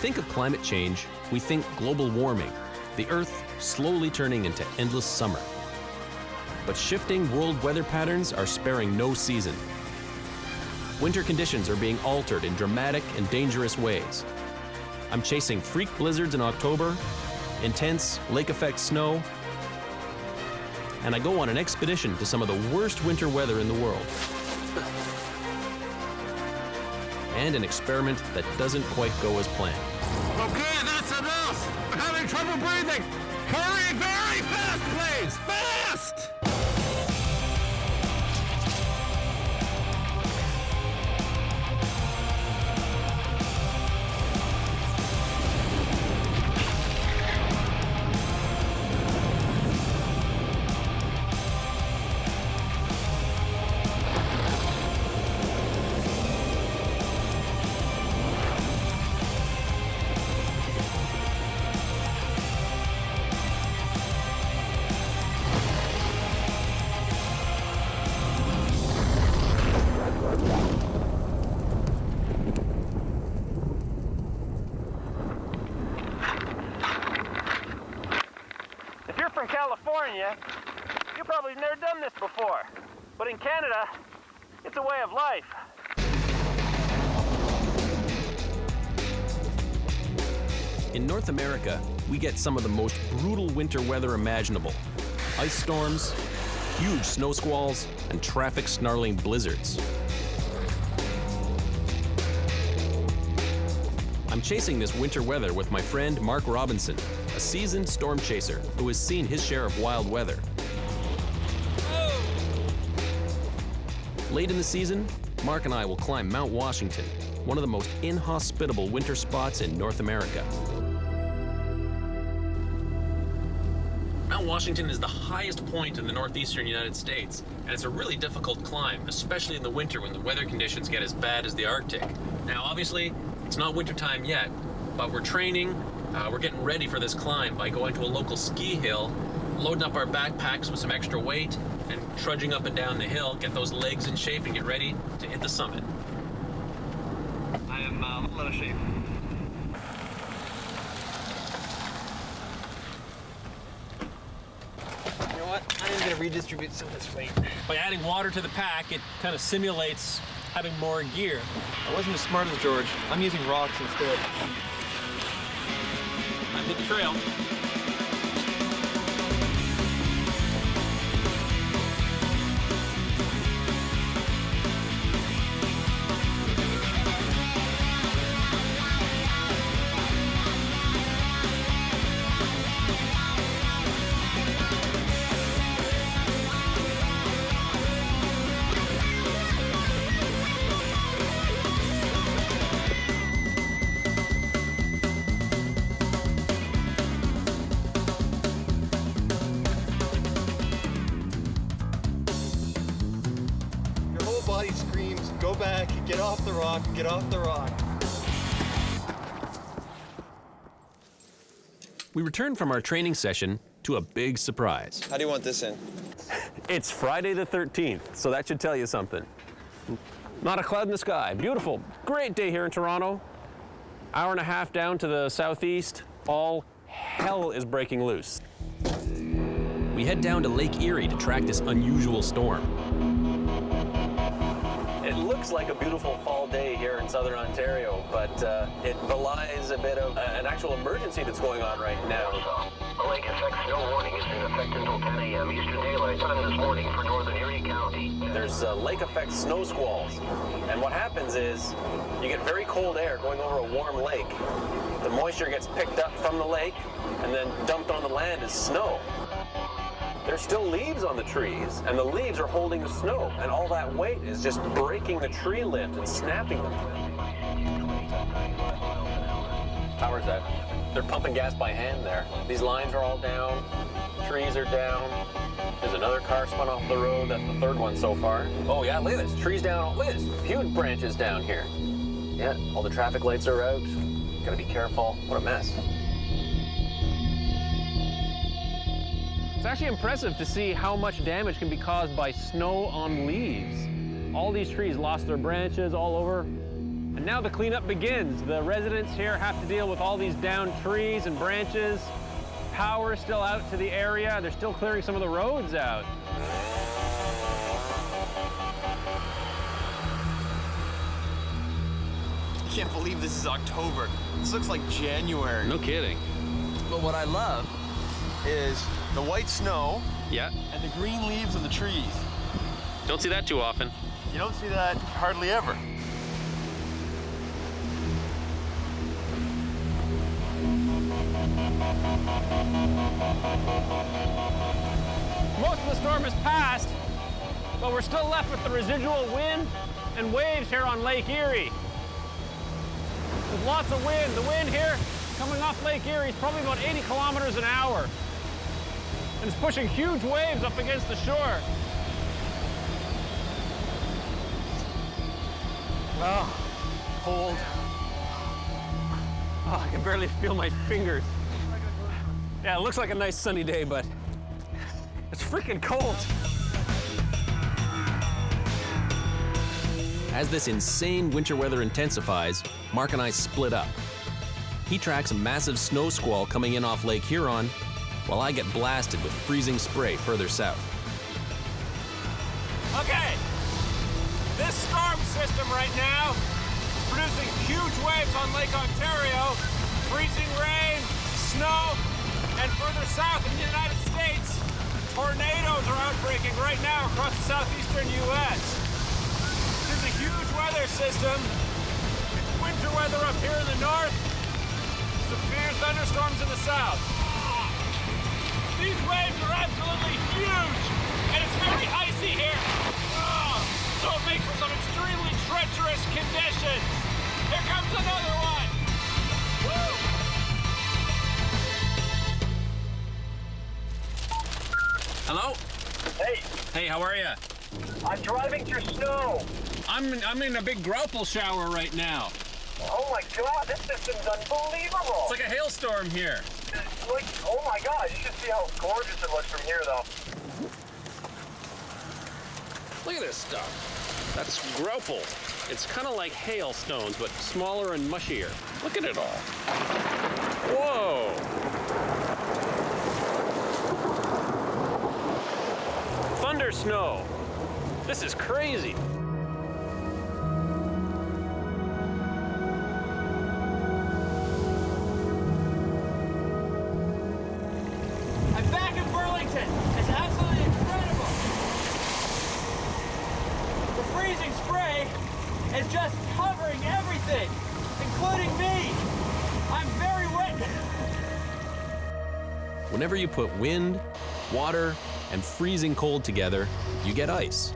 think of climate change, we think global warming, the Earth slowly turning into endless summer. But shifting world weather patterns are sparing no season. Winter conditions are being altered in dramatic and dangerous ways. I'm chasing freak blizzards in October, intense lake-effect snow, and I go on an expedition to some of the worst winter weather in the world. And an experiment that doesn't quite go as planned. Okay, that's enough! I'm having trouble breathing! Hurry very fast, please! Fast! From California, you probably have never done this before. But in Canada, it's a way of life. In North America, we get some of the most brutal winter weather imaginable. Ice storms, huge snow squalls, and traffic-snarling blizzards. I'm chasing this winter weather with my friend Mark Robinson, a seasoned storm chaser who has seen his share of wild weather. Late in the season, Mark and I will climb Mount Washington, one of the most inhospitable winter spots in North America. Mount Washington is the highest point in the northeastern United States, and it's a really difficult climb, especially in the winter when the weather conditions get as bad as the Arctic. Now, obviously, it's not wintertime yet, but we're training. We're getting ready for this climb by going to a local ski hill, loading up our backpacks with some extra weight, and trudging up and down the hill, get those legs in shape and get ready to hit the summit. I am a little out of shape. You know what? I am going to redistribute some of this weight. By adding water to the pack, it kind of simulates having more gear. I wasn't as smart as George. I'm using rocks instead. I've hit the trail. Screams, go back, get off the rock, get off the rock. We return from our training session to a big surprise. How do you want this in? It's Friday the 13th, so that should tell you something. Not a cloud in the sky. Beautiful, great day here in Toronto. Hour and a half down to the southeast, all hell is breaking loose. We head down to Lake Erie to track this unusual storm. It looks like a beautiful fall day here in southern Ontario, but it belies a bit of an actual emergency that's going on right now. A lake effect snow warning is in effect until 10 a.m. Eastern Daylight Time this morning for northern Erie County. There's lake effect snow squalls, and what happens is you get very cold air going over a warm lake. The moisture gets picked up from the lake and then dumped on the land as snow. There's still leaves on the trees, and the leaves are holding the snow, and all that weight is just breaking the tree limbs and snapping them. Power's out. They're pumping gas by hand there. These lines are all down, trees are down. There's another car spun off the road. That's the third one so far. Oh yeah, look at this. Trees down. Look at this. Huge branches down here. Yeah, all the traffic lights are out. Gotta be careful. What a mess. It's actually impressive to see how much damage can be caused by snow on leaves. All these trees lost their branches all over. And now the cleanup begins. The residents here have to deal with all these downed trees and branches. Power is still out to the area. They're still clearing some of the roads out. I can't believe this is October. This looks like January. No kidding. But what I love is the white snow Yeah. and the green leaves on the trees. Don't see that too often. You don't see that hardly ever. Most of the storm has passed, but we're still left with the residual wind and waves here on Lake Erie. There's lots of wind. The wind here coming off Lake Erie is probably about 80 kilometers an hour. And it's pushing huge waves up against the shore. Oh, cold. Oh, I can barely feel my fingers. Yeah, it looks like a nice sunny day, but it's freaking cold. As this insane winter weather intensifies, Mark and I split up. He tracks a massive snow squall coming in off Lake Huron, while I get blasted with freezing spray further south. Okay, this storm system right now is producing huge waves on Lake Ontario, freezing rain, snow, and further south in the United States, tornadoes are outbreaking right now across the southeastern U.S. This is a huge weather system. It's winter weather up here in the north, severe thunderstorms in the south. These waves are absolutely huge, and it's very icy here. So it makes for some extremely treacherous conditions. Here comes another one. Woo! Hello? Hey, Hey, how are you? I'm driving through snow. I'm in a big grapple shower right now. Oh my God, this system's unbelievable. It's like a hailstorm here. Like, oh my God, you should see how gorgeous it looks from here, though. Look at this stuff. That's grapple. It's kind of like hailstones, but smaller and mushier. Look at it all. Whoa! Thunder snow. This is crazy. I'm back in Burlington. It's absolutely incredible. The freezing spray is just covering everything, including me. I'm very wet. Whenever you put wind, water, and freezing cold together, you get ice.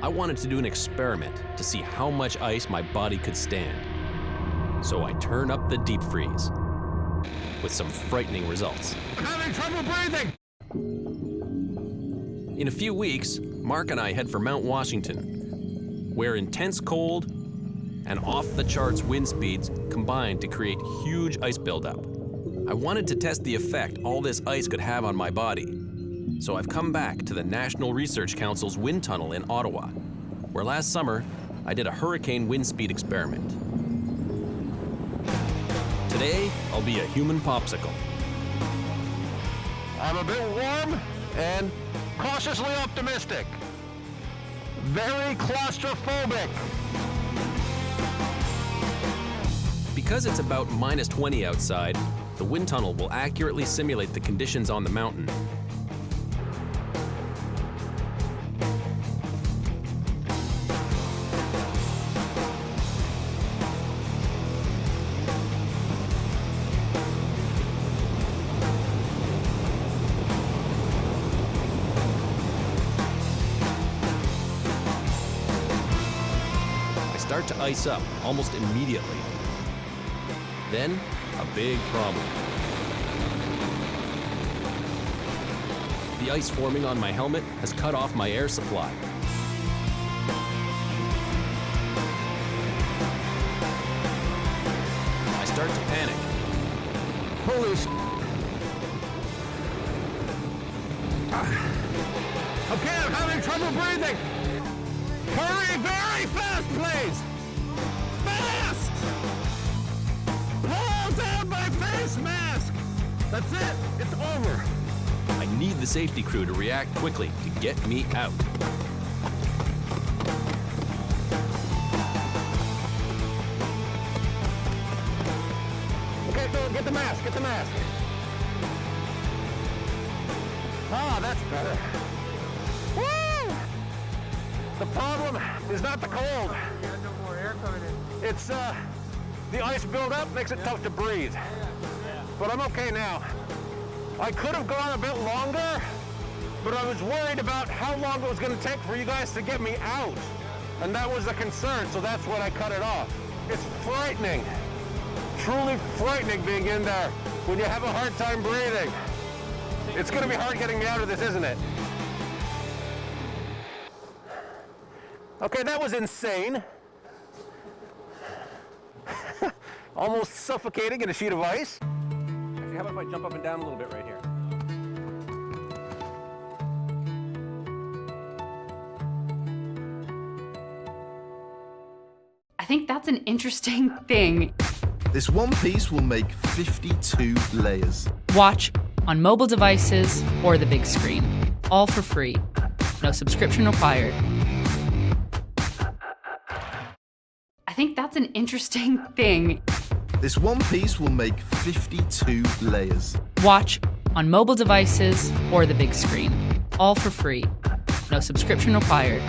I wanted to do an experiment to see how much ice my body could stand. So I turn up the deep freeze, with some frightening results. I'm having trouble breathing! In a few weeks, Mark and I head for Mount Washington, where intense cold and off-the-charts wind speeds combine to create huge ice buildup. I wanted to test the effect all this ice could have on my body. So I've come back to the National Research Council's wind tunnel in Ottawa, where last summer I did a hurricane wind speed experiment. Today, I'll be a human popsicle. I'm a bit warm and cautiously optimistic. Very claustrophobic. Because it's about -20 outside, the wind tunnel will accurately simulate the conditions on the mountain. Start to ice up almost immediately. Then, a big problem. The ice forming on my helmet has cut off my air supply. I start to panic. Holy Okay, I'm having trouble breathing. Hurry very fast, please. Fast! That's it. It's over. I need the safety crew to react quickly to get me out. Okay, Phil, get the mask. Get the mask. Ah, that's better. Woo! The problem is not the cold. It's the ice buildup makes it tough to breathe. But I'm okay now. I could have gone a bit longer, but I was worried about how long it was going to take for you guys to get me out. And that was a concern, so that's when I cut it off. It's frightening, truly frightening being in there when you have a hard time breathing. It's going to be hard getting me out of this, isn't it? Okay, that was insane. Almost suffocating in a sheet of ice. Actually, how about if I jump up and down a little bit right here? I think that's an interesting thing. This one piece will make 52 layers. Watch on mobile devices or the big screen. All for free. No subscription required. I think that's an interesting thing. This one piece will make 52 layers. Watch on mobile devices or the big screen. All for free. No subscription required.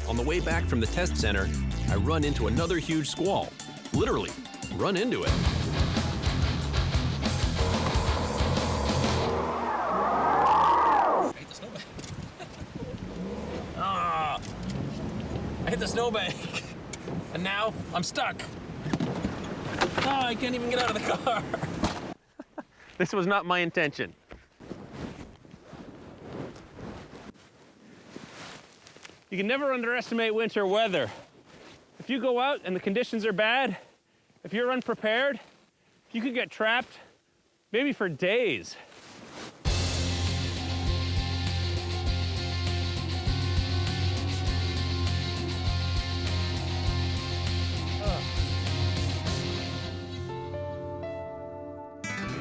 On the way back from the test center, I run into another huge squall. Literally, run into it. I hit the snowbank, and now I'm stuck. Oh, I can't even get out of the car. This was not my intention. You can never underestimate winter weather. If you go out and the conditions are bad, if you're unprepared, you could get trapped maybe for days.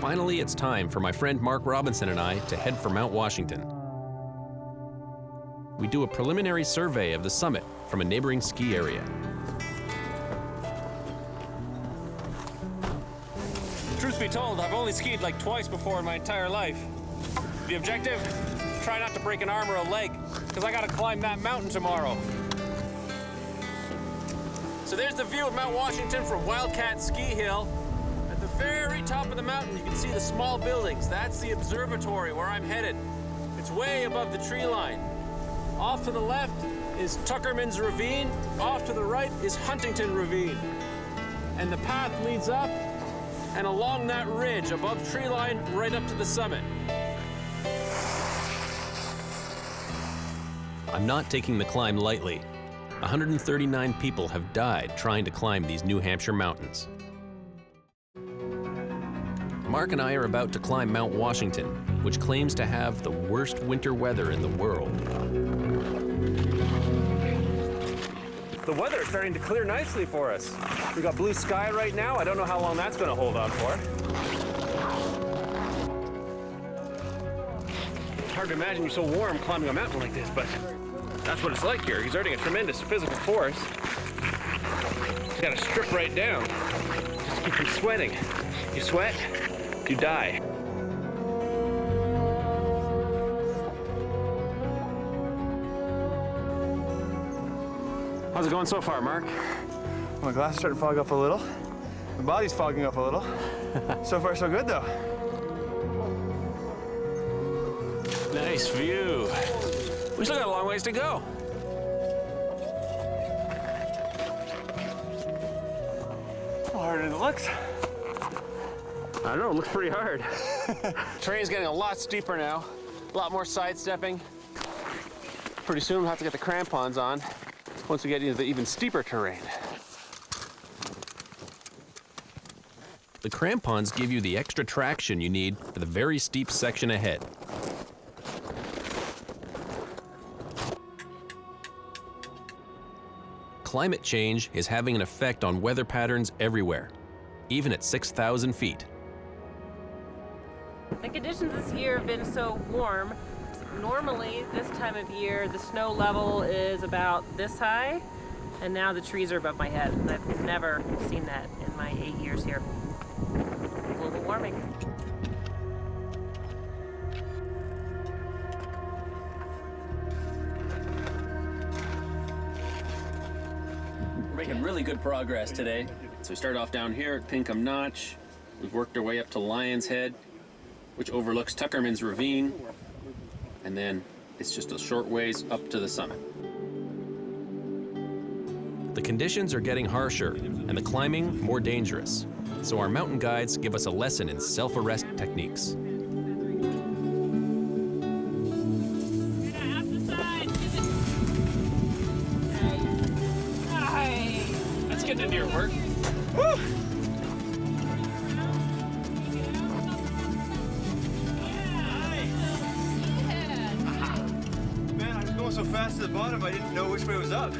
Finally, it's time for my friend Mark Robinson and I to head for Mount Washington. We do a preliminary survey of the summit from a neighboring ski area. Truth be told, I've only skied like twice before in my entire life. The objective? Try not to break an arm or a leg, because I gotta climb that mountain tomorrow. So there's the view of Mount Washington from Wildcat Ski Hill. At the very top of the mountain, you can see the small buildings. That's the observatory where I'm headed. It's way above the tree line. Off to the left is Tuckerman's Ravine. Off to the right is Huntington Ravine. And the path leads up and along that ridge above tree line right up to the summit. I'm not taking the climb lightly. 139 people have died trying to climb these New Hampshire mountains. Mark and I are about to climb Mount Washington, which claims to have the worst winter weather in the world. The weather is starting to clear nicely for us. We got blue sky right now. I don't know how long that's going to hold on for. It's hard to imagine you're so warm climbing a mountain like this, but that's what it's like here, exerting a tremendous physical force. You gotta strip right down, just to keep from sweating. You sweat, you die. How's it going so far, Mark? My glasses starting to fog up a little. My body's fogging up a little. So far, so good, though. Nice view. We still got a long ways to go. Harder than it looks. I don't know, it looks pretty hard. Terrain's getting a lot steeper now. A lot more sidestepping. Pretty soon we'll have to get the crampons on once we get into the even steeper terrain. The crampons give you the extra traction you need for the very steep section ahead. Climate change is having an effect on weather patterns everywhere. even at 6,000 feet. The conditions this year have been so warm. Normally, this time of year, the snow level is about this high, and now the trees are above my head. And I've never seen that in my 8 years here. Global warming. We're making really good progress today. So we started off down here at Pinkham Notch. We've worked our way up to Lion's Head, which overlooks Tuckerman's Ravine. And then it's just a short ways up to the summit. The conditions are getting harsher and the climbing more dangerous. So our mountain guides give us a lesson in self-arrest techniques. Let's get into your work. Woo! Man, I was going so fast to the bottom, I didn't know which way was up.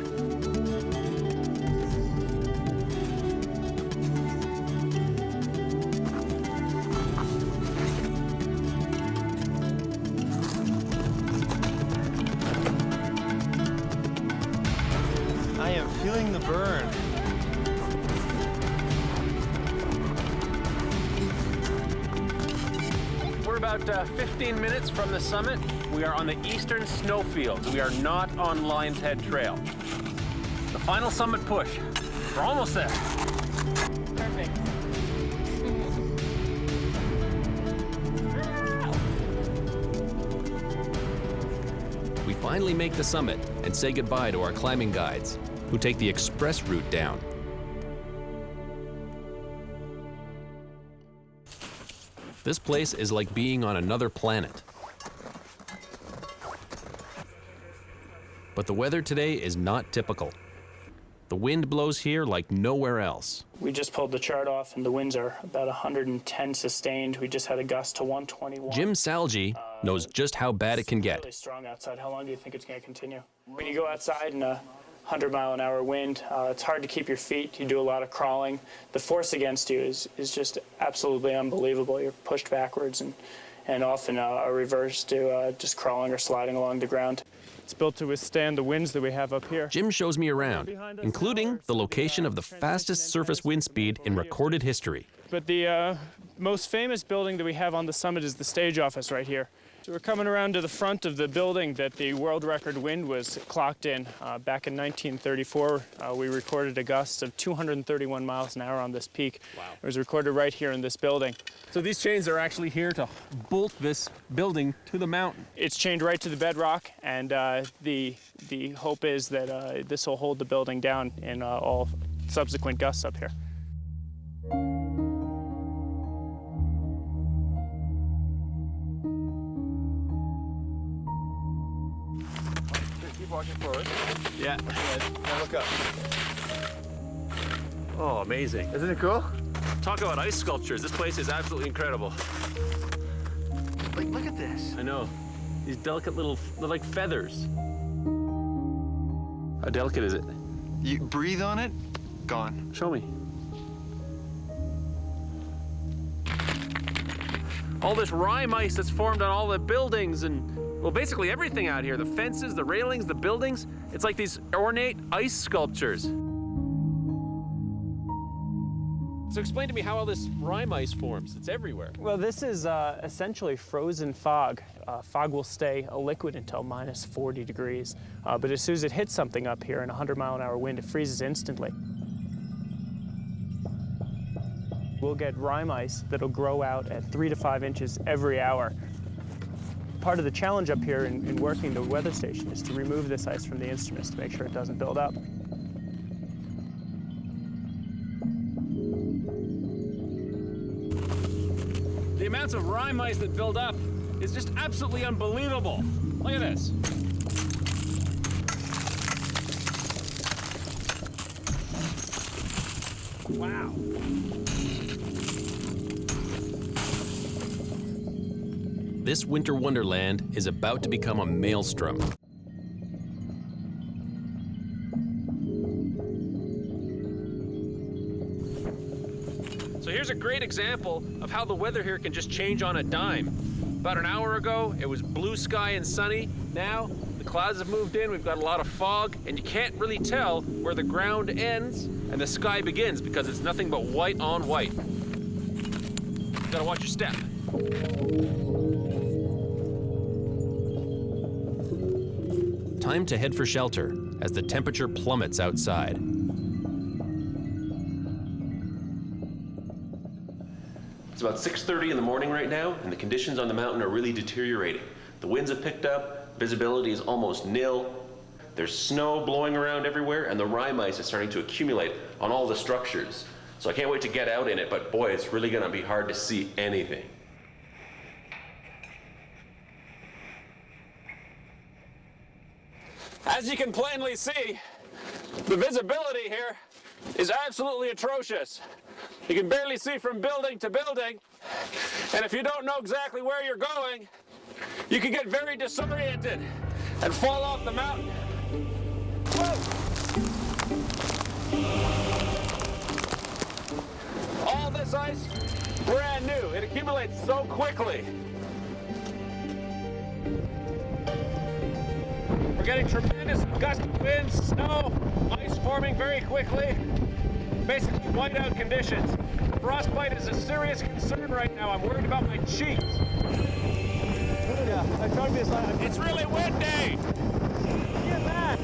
I am feeling the burn. We're about 15 minutes from the summit. We are on the eastern snowfields. We are not on Lion's Head Trail. The final summit push. We're almost there. Perfect. We finally make the summit and say goodbye to our climbing guides, who take the express route down. This place is like being on another planet. But the weather today is not typical. The wind blows here like nowhere else. We just pulled the chart off and the winds are about 110 sustained. We just had a gust to 121. Jim Salgi knows just how bad it can get. It's really strong outside. How long do you think it's going to continue? When you go outside in a 100-mile-an-hour wind, it's hard to keep your feet. You do a lot of crawling. The force against you is just absolutely unbelievable. You're pushed backwards and often a reverse to just crawling or sliding along the ground. It's built to withstand the winds that we have up here. Jim shows me around, including the location of the fastest surface wind speed in recorded history. But the most famous building that we have on the summit is the stage office right here. So we're coming around to the front of the building that the world record wind was clocked in. Back in 1934, we recorded a gust of 231 miles an hour on this peak. Wow. It was recorded right here in this building. So these chains are actually here to bolt this building to the mountain. It's chained right to the bedrock, and the hope is that this will hold the building down in all subsequent gusts up here. Keep walking forward. Yeah. Now look up. Oh, amazing. Isn't it cool? Talk about ice sculptures. This place is absolutely incredible. Like, look at this. I know. These delicate little, they're like feathers. How delicate is it? You breathe on it, gone. Show me. All this rime ice that's formed on all the buildings and, well, basically everything out here. The fences, the railings, the buildings. It's like these ornate ice sculptures. So explain to me how all this rime ice forms. It's everywhere. Well, this is essentially frozen fog. Fog will stay a liquid until minus 40 degrees. But as soon as it hits something up here in a 100-mile-an-hour wind, it freezes instantly. We'll get rime ice that'll grow out at 3 to 5 inches every hour. Part of the challenge up here in working the weather station is to remove this ice from the instruments to make sure it doesn't build up. The amounts of rime ice that build up is just absolutely unbelievable. Look at this. Wow. This winter wonderland is about to become a maelstrom. So Here's a great example of how the weather here can just change on a dime. About an hour ago, it was blue sky and sunny. Now, the clouds have moved in, we've got a lot of fog, and you can't really tell where the ground ends and the sky begins because it's nothing but white on white. You gotta watch your step. Time to head for shelter as the temperature plummets outside. It's about 6:30 in the morning right now, and the conditions on the mountain are really deteriorating. The winds have picked up, visibility is almost nil. There's snow blowing around everywhere, and the rime ice is starting to accumulate on all the structures. So I can't wait to get out in it, but boy, it's really gonna be hard to see anything. As you can plainly see, the visibility here is absolutely atrocious. You can barely see from building to building, and if you don't know exactly where you're going, you can get very disoriented and fall off the mountain. Whoa! All this ice, brand new. It accumulates so quickly. We're getting tremendous gusty winds, snow, ice forming very quickly. Basically whiteout conditions. Frostbite is a serious concern right now. I'm worried about my cheeks. Yeah, I tried to be as loud. It's really windy! Get masked.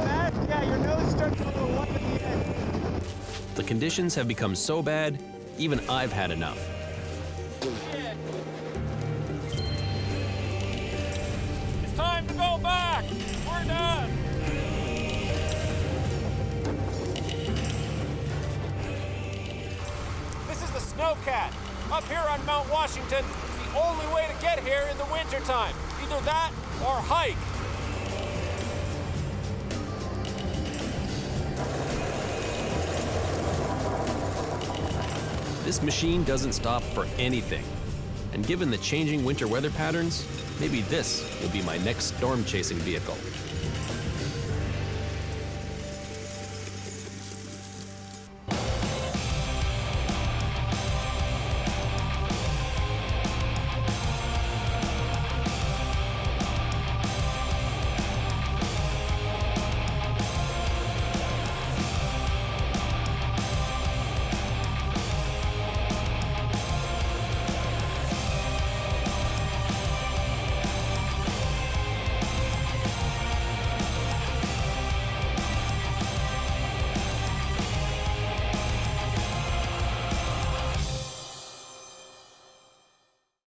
Masked? Yeah, your nose starts a little white at the end. The conditions have become so bad, even I've had enough. It's time to go back! We're done! This is the Snowcat. Up here on Mount Washington, it's the only way to get here in the wintertime. Either that or hike. This machine doesn't stop for anything. And given the changing winter weather patterns, maybe this will be my next storm chasing vehicle.